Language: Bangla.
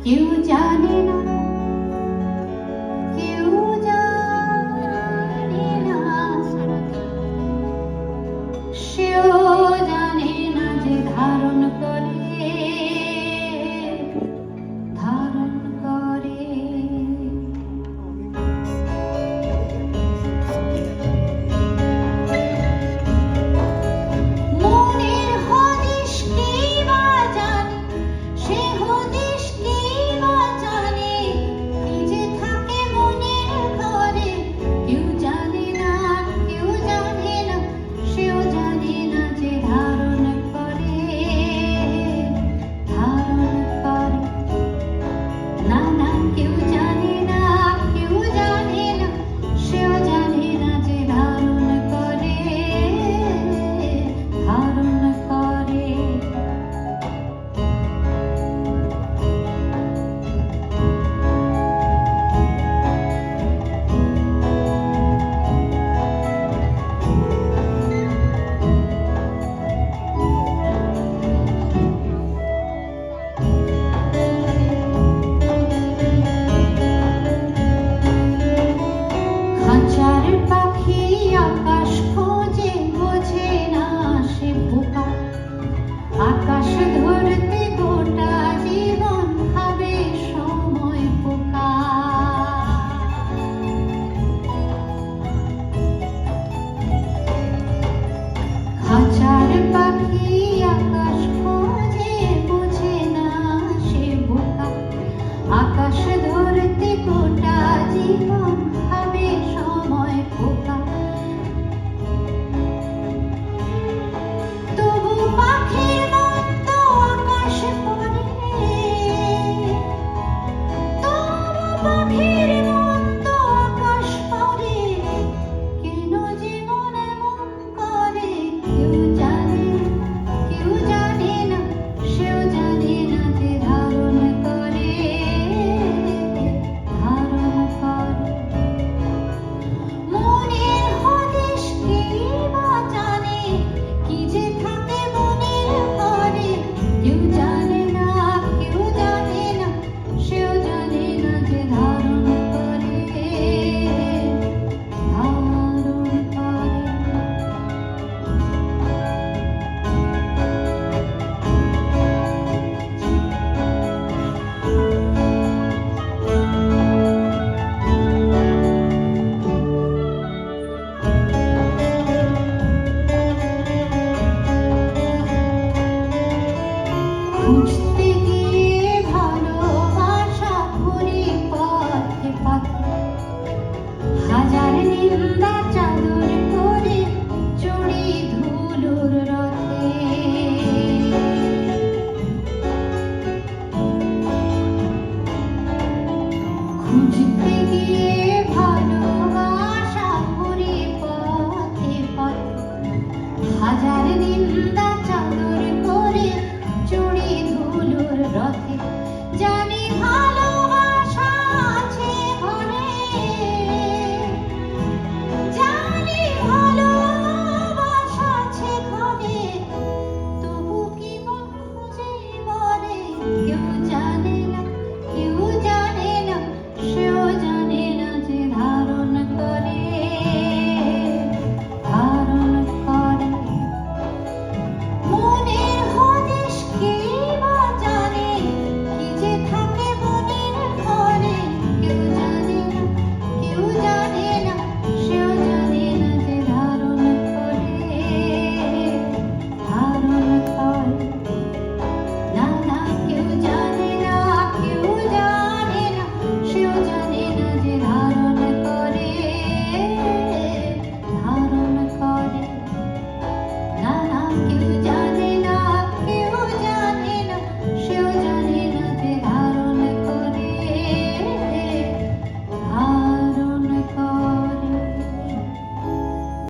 কেউ জানে না, কেউ জানে না, সেও জানে না যে ধারণ করে, ধারণ করে। মনের হদিশ কেই বা জানে, সে হদিশ কেই বা জানে, কি যে থাকে মনের ঘরে। কেউ জানে না, কেউ জানে না, সেও জানে না যে ধারণ করে, ধারণ করে। না না, কেউ জানে না, কেউ জানে না, সেও জানে না যে ধারণ করে, ধারণ করে। খাঁচার পাখি আকাশ খোঁজে, বোঝে না সে বোকা। আকাশ ধরতে গোটা জীবন ভাবে সময় পোকা। খাঁচার পাখি আকাশ খোঁজে, বোঝে না সে বোকা। আকাশ ধরতে গোটা জীবন ভাবে সময় পোকা। তবু পাখির মন তো আকাশ পড়ে, তবু পাখির মন তো আকাশ পড়ে। কেন জীবন এমন করে? কেউ জানে, কেউ জানে না, সেও জানে না যে ধারণ করে, ধারণ করে। মনের হদিশ কেই বা জানে, কি যে থাকে মনের ঘরে। কেউ জানে না, কেউ জানে না, সেও জানে না যে ধারণ করে, ধারণ করে। খুঁজতে গিয়ে ভালোবাসা ঘুরি পথে পথে, হাজার নিন্দা চাদর করে চড়ি ধুলোর রথে। খুঁজতে গিয়ে ভালোবাসা ঘুরি পথে পথে, হাজার নিন্দা চাদর করে চড়ি ধুলোর রথে।